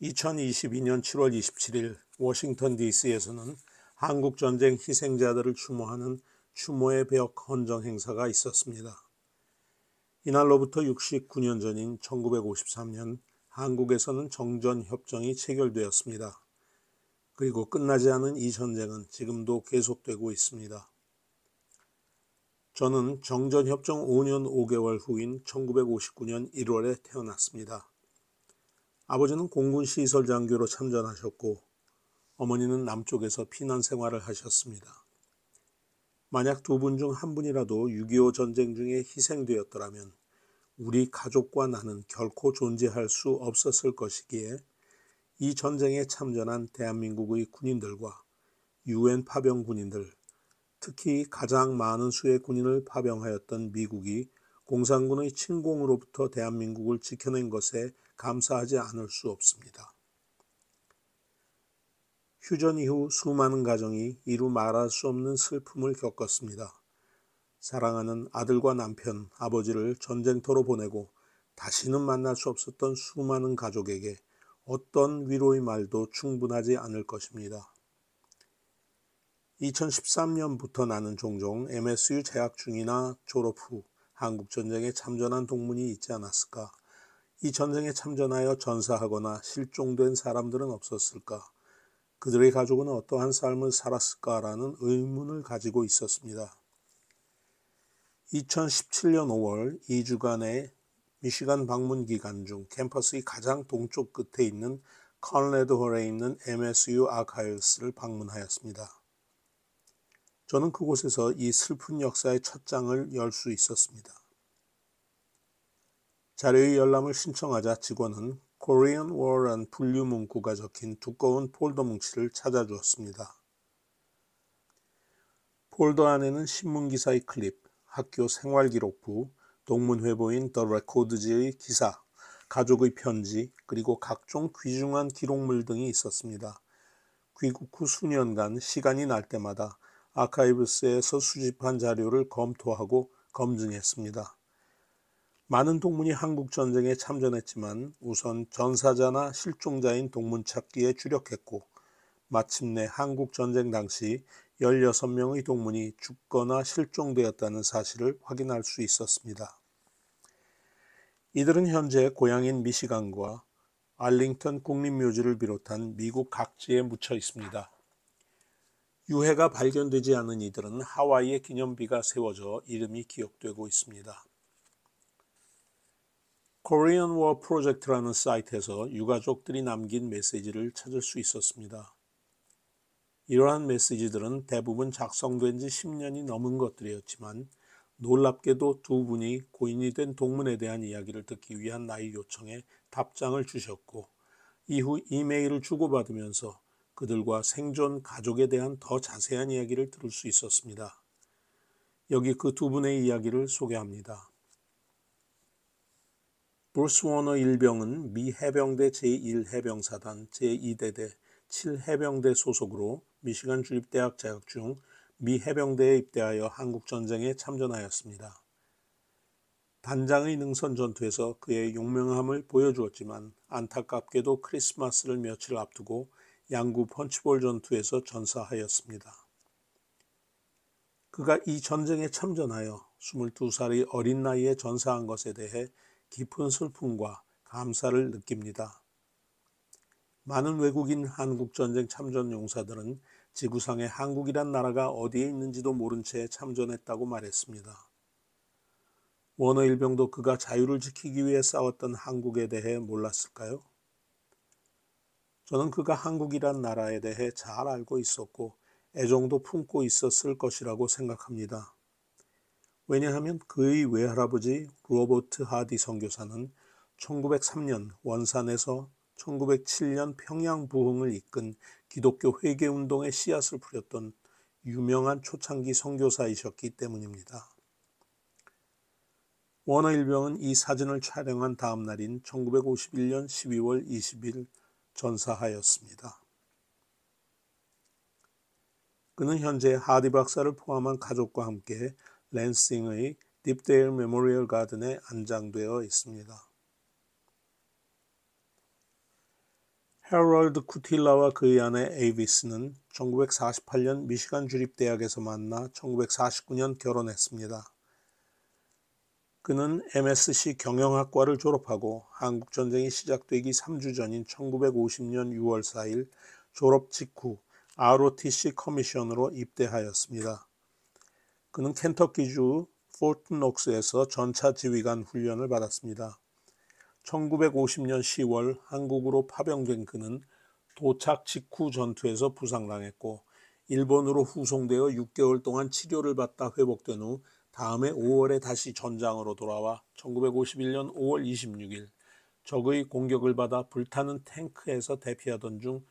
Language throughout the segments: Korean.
2022년 7월 27일 워싱턴 DC에서는 한국전쟁 희생자들을 추모하는 추모의 벽 헌정 행사가 있었습니다. 이날로부터 69년 전인 1953년 한국에서는 정전협정이 체결되었습니다. 그리고 끝나지 않은 이 전쟁은 지금도 계속되고 있습니다. 저는 정전협정 5년 5개월 후인 1959년 1월에 태어났습니다. 아버지는 공군시설 장교로 참전하셨고 어머니는 남쪽에서 피난 생활을 하셨습니다. 만약 두 분 중 한 분이라도 6.25 전쟁 중에 희생되었더라면 우리 가족과 나는 결코 존재할 수 없었을 것이기에 이 전쟁에 참전한 대한민국의 군인들과 UN 파병 군인들, 특히 가장 많은 수의 군인을 파병하였던 미국이 공산군의 침공으로부터 대한민국을 지켜낸 것에 감사하지 않을 수 없습니다. 휴전 이후 수많은 가정이 이루 말할 수 없는 슬픔을 겪었습니다. 사랑하는 아들과 남편, 아버지를 전쟁터로 보내고 다시는 만날 수 없었던 수많은 가족에게 어떤 위로의 말도 충분하지 않을 것입니다. 2013년부터 나는 종종 MSU 재학 중이나 졸업 후 한국전쟁에 참전한 동문이 있지 않았을까? 이 전쟁에 참전하여 전사하거나 실종된 사람들은 없었을까? 그들의 가족은 어떠한 삶을 살았을까라는 의문을 가지고 있었습니다. 2017년 5월 2주간의 미시간 방문 기간 중 캠퍼스의 가장 동쪽 끝에 있는 컨레드홀에 있는 MSU 아카이브스를 방문하였습니다. 저는 그곳에서 이 슬픈 역사의 첫 장을 열 수 있었습니다. 자료의 열람을 신청하자 직원은 Korean War란 분류 문구가 적힌 두꺼운 폴더 뭉치를 찾아주었습니다. 폴더 안에는 신문기사의 클립, 학교 생활기록부, 동문회보인 더 레코드지의 기사, 가족의 편지, 그리고 각종 귀중한 기록물 등이 있었습니다. 귀국 후 수년간 시간이 날 때마다 아카이브스에서 수집한 자료를 검토하고 검증했습니다. 많은 동문이 한국전쟁에 참전했지만 우선 전사자나 실종자인 동문 찾기에 주력했고 마침내 한국전쟁 당시 16명의 동문이 죽거나 실종되었다는 사실을 확인할 수 있었습니다. 이들은 현재 고향인 미시간과 알링턴 국립묘지를 비롯한 미국 각지에 묻혀 있습니다. 유해가 발견되지 않은 이들은 하와이에 기념비가 세워져 이름이 기억되고 있습니다. Korean War Project라는 사이트에서 유가족들이 남긴 메시지를 찾을 수 있었습니다. 이러한 메시지들은 대부분 작성된 지 10년이 넘은 것들이었지만 놀랍게도 두 분이 고인이 된 동문에 대한 이야기를 듣기 위한 나의 요청에 답장을 주셨고 이후 이메일을 주고받으면서 그들과 생존 가족에 대한 더 자세한 이야기를 들을 수 있었습니다. 여기 그 두 분의 이야기를 소개합니다. 브루스 워너 일병은 미 해병대 제1해병사단 제2대대 7해병대 소속으로 미시간 주립대학 재학 중 미 해병대에 입대하여 한국전쟁에 참전하였습니다. 단장의 능선 전투에서 그의 용맹함을 보여주었지만 안타깝게도 크리스마스를 며칠 앞두고 양구 펀치볼 전투에서 전사하였습니다. 그가 이 전쟁에 참전하여 22살의 어린 나이에 전사한 것에 대해 깊은 슬픔과 감사를 느낍니다. 많은 외국인 한국전쟁 참전 용사들은 지구상에 한국이란 나라가 어디에 있는지도 모른 채 참전했다고 말했습니다. 워너 일병도 그가 자유를 지키기 위해 싸웠던 한국에 대해 몰랐을까요? 저는 그가 한국이란 나라에 대해 잘 알고 있었고 애정도 품고 있었을 것이라고 생각합니다. 왜냐하면 그의 외할아버지 로버트 하디 선교사는 1903년 원산에서 1907년 평양 부흥을 이끈 기독교 회개운동의 씨앗을 뿌렸던 유명한 초창기 선교사이셨기 때문입니다. 워너 일병은 이 사진을 촬영한 다음 날인 1951년 12월 20일 전사하였습니다. 그는 현재 하디 박사를 포함한 가족과 함께 랜싱의 딥데일 메모리얼 가든에 안장되어 있습니다. 해럴드 쿠틸라와 그의 아내 에이비스는 1948년 미시간 주립대학에서 만나 1949년 결혼했습니다. 그는 MSc 경영학과를 졸업하고 한국전쟁이 시작되기 3주 전인 1950년 6월 4일 졸업 직후 ROTC 커미션으로 입대하였습니다. 그는 켄터키주 포트녹스에서 전차 지휘관 훈련을 받았습니다. 1950년 10월 한국으로 파병된 그는 도착 직후 전투에서 부상당했고 일본으로 후송되어 6개월 동안 치료를 받다 회복된 후 다음해 5월에 다시 전장으로 돌아와 1951년 5월 26일 적의 공격을 받아 불타는 탱크에서 대피하던 중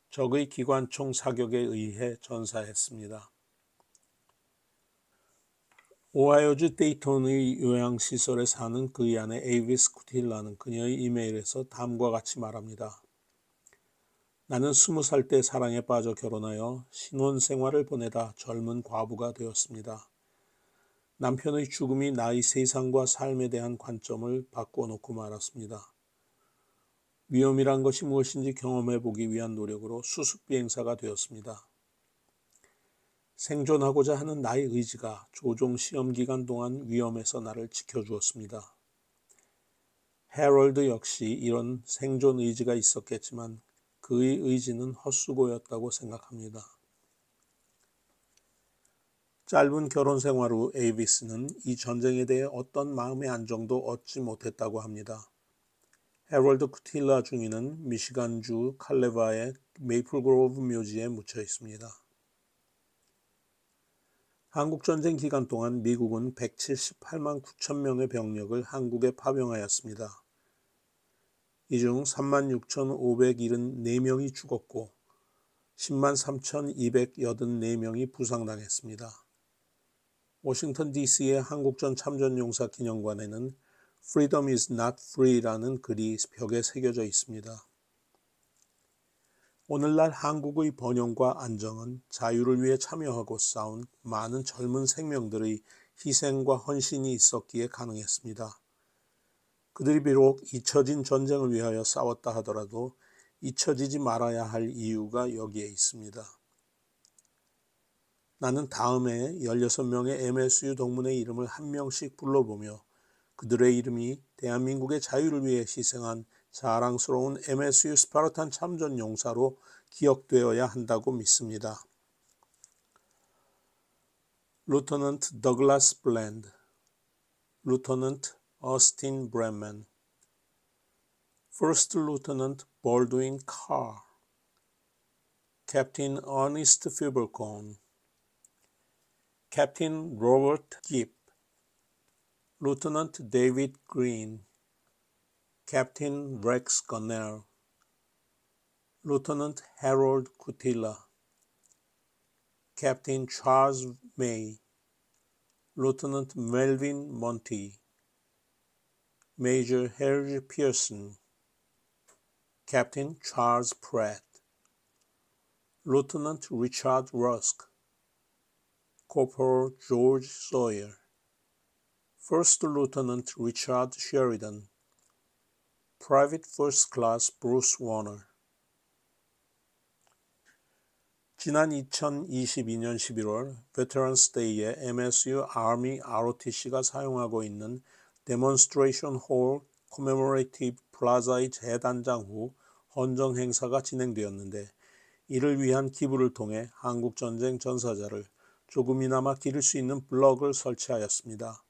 적의 기관총 사격에 의해 전사했습니다. 오하이오주 데이톤의 요양시설에 사는 그의 아내 에이비스 쿠틸라는 그녀의 이메일에서 다음과 같이 말합니다. 나는 20살 때 사랑에 빠져 결혼하여 신혼생활을 보내다 젊은 과부가 되었습니다. 남편의 죽음이 나의 세상과 삶에 대한 관점을 바꿔놓고 말았습니다. 위험이란 것이 무엇인지 경험해보기 위한 노력으로 수습비행사가 되었습니다. 생존하고자 하는 나의 의지가 조종 시험 기간 동안 위험에서 나를 지켜주었습니다. 해럴드 역시 이런 생존 의지가 있었겠지만 그의 의지는 헛수고였다고 생각합니다. 짧은 결혼 생활 후 에이비스는 이 전쟁에 대해 어떤 마음의 안정도 얻지 못했다고 합니다. 해럴드 쿠틸라 중위는 미시간주 칼레바의 메이플그로브 묘지에 묻혀 있습니다. 한국전쟁 기간 동안 미국은 178만 9천 명의 병력을 한국에 파병하였습니다. 이 중 36,574명이 죽었고 10만 3,284명이 부상당했습니다. 워싱턴 DC의 한국전 참전용사 기념관에는 Freedom is not free라는 글이 벽에 새겨져 있습니다. 오늘날 한국의 번영과 안정은 자유를 위해 참여하고 싸운 많은 젊은 생명들의 희생과 헌신이 있었기에 가능했습니다. 그들이 비록 잊혀진 전쟁을 위하여 싸웠다 하더라도 잊혀지지 말아야 할 이유가 여기에 있습니다. 나는 다음에 16명의 MSU 동문의 이름을 한 명씩 불러보며 그들의 이름이 대한민국의 자유를 위해 희생한 자랑스러운 MSU 스파르탄 참전 용사로 기억되어야 한다고 믿습니다. 루터넌트 더글라스 블랜드, 루터넌트 어스틴 브랜맨, First Lieutenant Baldwin Carr, Captain Ernest Fibbercorn, Captain Robert Gibb, Lieutenant David Green, Captain Rex Gunnell, Lieutenant Harold Kutila, Captain Charles May, Lieutenant Melvin Monty, Major Harry Pearson, Captain Charles Pratt, Lieutenant Richard Rusk, Corporal George Sawyer, First Lieutenant Richard Sheridan, Private First Class Bruce Warner. 지난 2022년 11월 Veterans Day에 MSU Army ROTC가 사용하고 있는 Demonstration Hall Commemorative Plaza의 재단장 후 헌정 행사가 진행되었는데 이를 위한 기부를 통해 한국전쟁 전사자를 조금이나마 기릴 수 있는 블럭을 설치하였습니다.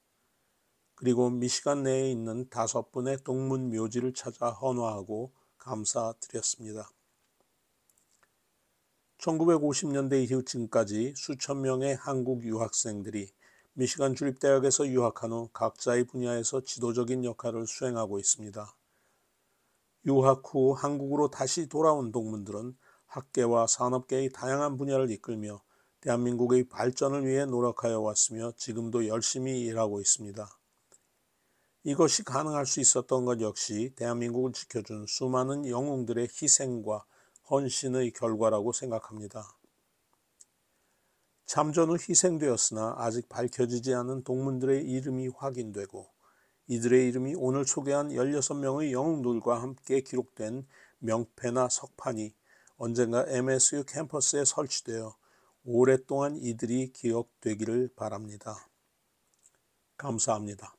그리고 미시간 내에 있는 5분의 동문 묘지를 찾아 헌화하고 감사드렸습니다. 1950년대 이후 지금까지 수천 명의 한국 유학생들이 미시간 주립대학에서 유학한 후 각자의 분야에서 지도적인 역할을 수행하고 있습니다. 유학 후 한국으로 다시 돌아온 동문들은 학계와 산업계의 다양한 분야를 이끌며 대한민국의 발전을 위해 노력하여 왔으며 지금도 열심히 일하고 있습니다. 이것이 가능할 수 있었던 것 역시 대한민국을 지켜준 수많은 영웅들의 희생과 헌신의 결과라고 생각합니다. 참전 후 희생되었으나 아직 밝혀지지 않은 동문들의 이름이 확인되고 이들의 이름이 오늘 소개한 16명의 영웅들과 함께 기록된 명패나 석판이 언젠가 MSU 캠퍼스에 설치되어 오랫동안 이들이 기억되기를 바랍니다. 감사합니다.